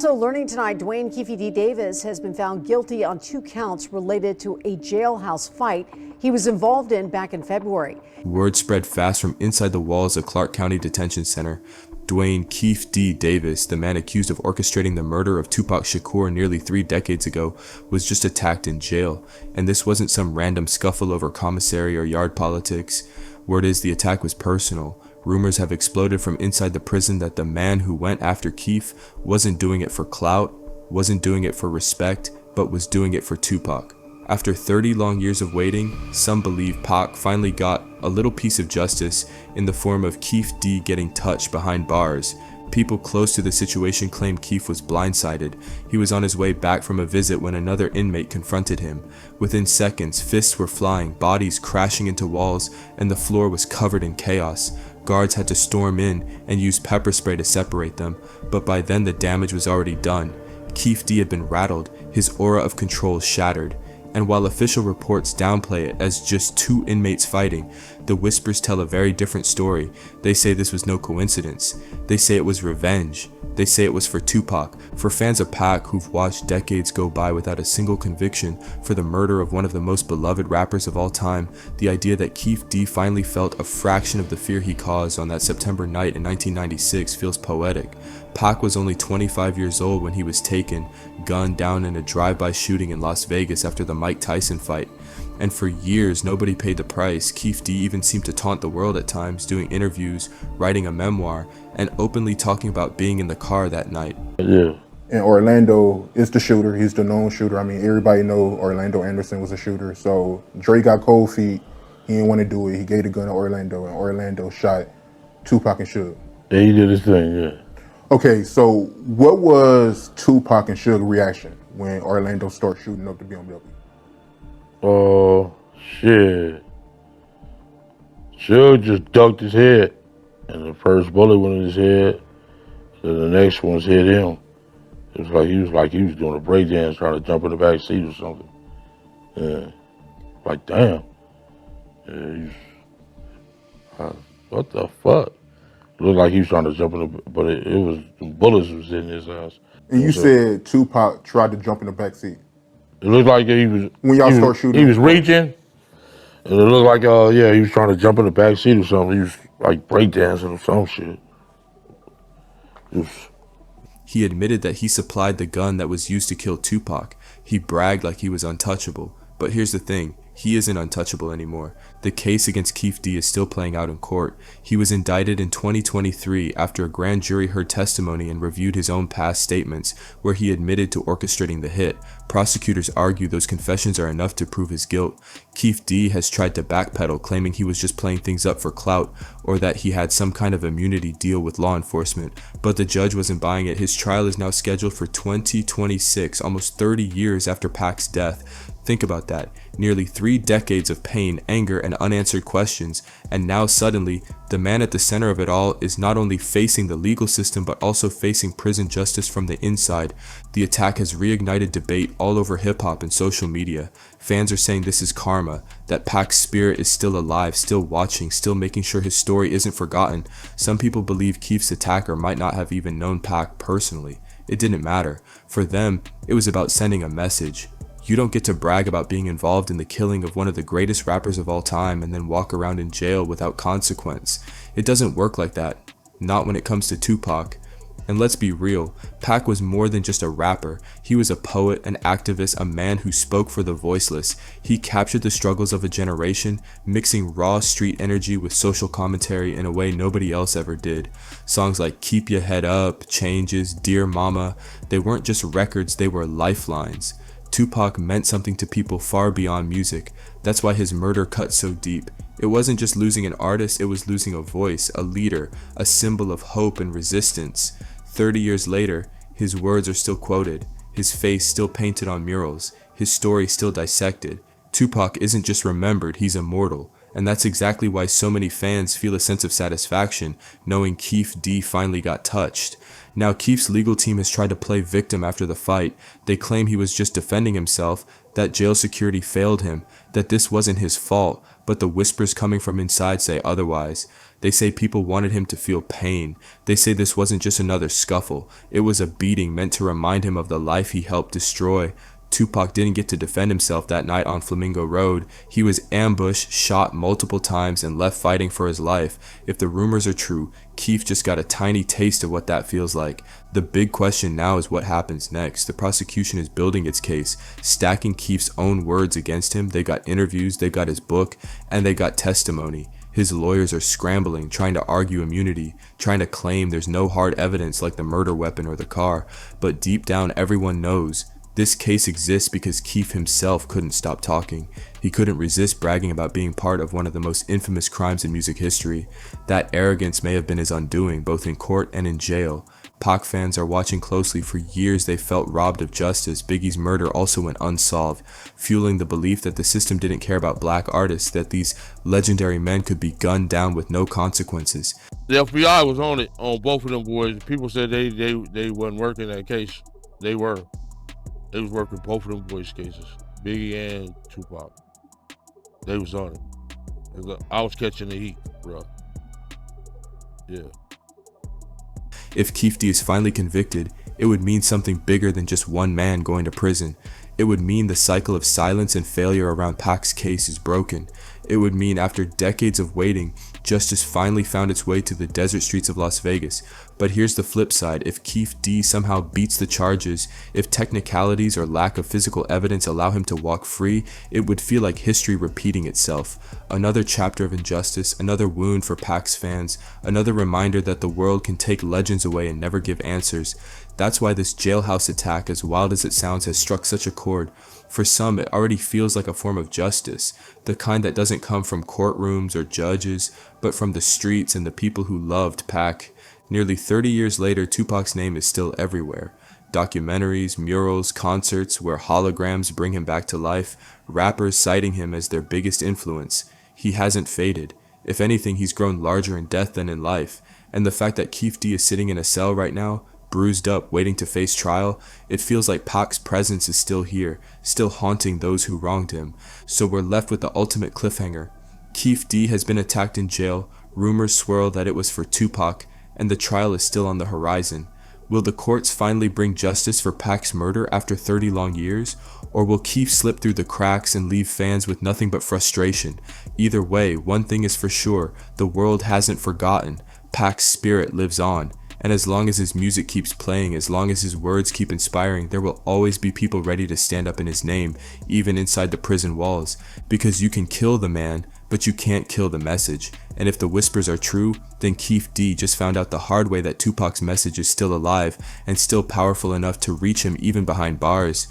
So learning tonight, Duane Keefe D. Davis has been found guilty on 2 counts related to a jailhouse fight he was involved in back in February. Word spread fast from inside the walls of Clark County Detention Center. Duane Keefe D. Davis, the man accused of orchestrating the murder of Tupac Shakur nearly 3 decades ago, was just attacked in jail. And this wasn't some random scuffle over commissary or yard politics. Word is the attack was personal. Rumors have exploded from inside the prison that the man who went after Keefe wasn't doing it for clout, wasn't doing it for respect, but was doing it for Tupac. After 30 long years of waiting, some believe Pac finally got a little piece of justice in the form of Keefe D getting touched behind bars. People close to the situation claim Keefe was blindsided. He was on his way back from a visit when another inmate confronted him. Within seconds, fists were flying, bodies crashing into walls, and the floor was covered in chaos. Guards had to storm in and use pepper spray to separate them, but by then the damage was already done. Keefe D had been rattled, his aura of control shattered. And while official reports downplay it as just 2 inmates fighting, the whispers tell a very different story. They say this was no coincidence. They say it was revenge. They say it was for Tupac, for fans of Pac who've watched decades go by without a single conviction for the murder of one of the most beloved rappers of all time. The idea that Keefe D finally felt a fraction of the fear he caused on that September night in 1996 feels poetic. Pac was only 25 years old when he was taken, gunned down in a drive-by shooting in Las Vegas after the Mike Tyson fight. And for years, nobody paid the price. Keefe D even seemed to taunt the world at times, doing interviews, writing a memoir, and openly talking about being in the car that night. Yeah. And Orlando is the shooter. He's the known shooter. I mean, everybody know Orlando Anderson was a shooter. So Dre got cold feet. He didn't want to do it. He gave the gun to Orlando, and Orlando shot Tupac and Suge. Yeah, he did his thing, yeah. Okay, so what was Tupac and Suge's reaction when Orlando started shooting up the BMW? Oh, shit. Suge just ducked his head, and the first bullet went in his head, and the next one's hit him. It was like he was doing a breakdance trying to jump in the back seat or something. Yeah. Like, damn. Yeah, what the fuck? It looked like he was trying to jump in the, but it was, the bullets was in his ass. And you said Tupac tried to jump in the back seat. It looked like he was, when y'all start shooting, he was reaching, and it looked like, he was trying to jump in the back seat or something. He was like breakdancing or some shit. He admitted that he supplied the gun that was used to kill Tupac. He bragged like he was untouchable. But here's the thing, he isn't untouchable anymore. The case against Keefe D is still playing out in court. He was indicted in 2023 after a grand jury heard testimony and reviewed his own past statements, where he admitted to orchestrating the hit. Prosecutors argue those confessions are enough to prove his guilt. Keefe D has tried to backpedal, claiming he was just playing things up for clout, or that he had some kind of immunity deal with law enforcement. But the judge wasn't buying it. His trial is now scheduled for 2026, almost 30 years after Pac's death. Think about that. Nearly 3 decades of pain, anger, and unanswered questions, and now suddenly, the man at the center of it all is not only facing the legal system but also facing prison justice from the inside. The attack has reignited debate all over hip-hop and social media. Fans are saying this is karma, that Pac's spirit is still alive, still watching, still making sure his story isn't forgotten. Some people believe Keefe's attacker might not have even known Pac personally. It didn't matter. For them, it was about sending a message. You don't get to brag about being involved in the killing of one of the greatest rappers of all time and then walk around in jail without consequence. It doesn't work like that. Not when it comes to Tupac. And let's be real, Pac was more than just a rapper. He was a poet, an activist, a man who spoke for the voiceless. He captured the struggles of a generation, mixing raw street energy with social commentary in a way nobody else ever did. Songs like Keep Your Head Up, Changes, Dear Mama, they weren't just records, they were lifelines. Tupac meant something to people far beyond music. That's why his murder cut so deep. It wasn't just losing an artist, it was losing a voice, a leader, a symbol of hope and resistance. 30 years later, his words are still quoted, his face still painted on murals, his story still dissected. Tupac isn't just remembered, he's immortal. And that's exactly why so many fans feel a sense of satisfaction knowing Keefe D finally got touched. Now Keefe's legal team has tried to play victim after the fight. They claim he was just defending himself, that jail security failed him, that this wasn't his fault, but the whispers coming from inside say otherwise. They say people wanted him to feel pain. They say this wasn't just another scuffle. It was a beating meant to remind him of the life he helped destroy. Tupac didn't get to defend himself that night on Flamingo Road. He was ambushed, shot multiple times, and left fighting for his life. If the rumors are true, Keefe just got a tiny taste of what that feels like. The big question now is what happens next. The prosecution is building its case, stacking Keefe's own words against him. They got interviews, they got his book, and they got testimony. His lawyers are scrambling, trying to argue immunity, trying to claim there's no hard evidence like the murder weapon or the car. But deep down, everyone knows this case exists because Keefe himself couldn't stop talking. He couldn't resist bragging about being part of one of the most infamous crimes in music history. That arrogance may have been his undoing, both in court and in jail. Pac fans are watching closely. For years they felt robbed of justice. Biggie's murder also went unsolved, fueling the belief that the system didn't care about black artists, that these legendary men could be gunned down with no consequences. The FBI was on it, on both of them boys. People said they wasn't working that case. They were. They was working both of them boys' cases, Biggie and Tupac. They was on it. I was catching the heat, bro. Yeah. If Keefe D is finally convicted, it would mean something bigger than just one man going to prison. It would mean the cycle of silence and failure around Pac's case is broken. It would mean after decades of waiting, justice finally found its way to the desert streets of Las Vegas. But here's the flip side. If Keefe D somehow beats the charges, if technicalities or lack of physical evidence allow him to walk free, it would feel like history repeating itself. Another chapter of injustice, another wound for Pac's fans, another reminder that the world can take legends away and never give answers. That's why this jailhouse attack, as wild as it sounds, has struck such a chord. For some, it already feels like a form of justice, the kind that doesn't come from courtrooms or judges, but from the streets and the people who loved Pac. Nearly 30 years later, Tupac's name is still everywhere. Documentaries, murals, concerts where holograms bring him back to life, rappers citing him as their biggest influence. He hasn't faded. If anything, he's grown larger in death than in life. And the fact that Keefe D is sitting in a cell right now, bruised up, waiting to face trial, it feels like Pac's presence is still here, still haunting those who wronged him. So we're left with the ultimate cliffhanger. Keefe D has been attacked in jail, rumors swirl that it was for Tupac, and the trial is still on the horizon. Will the courts finally bring justice for Pac's murder after 30 long years? Or will Keefe slip through the cracks and leave fans with nothing but frustration? Either way, one thing is for sure, the world hasn't forgotten. Pac's spirit lives on. And as long as his music keeps playing, as long as his words keep inspiring, there will always be people ready to stand up in his name, even inside the prison walls. Because you can kill the man, but you can't kill the message. And if the whispers are true, then Keefe D just found out the hard way that Tupac's message is still alive and still powerful enough to reach him even behind bars.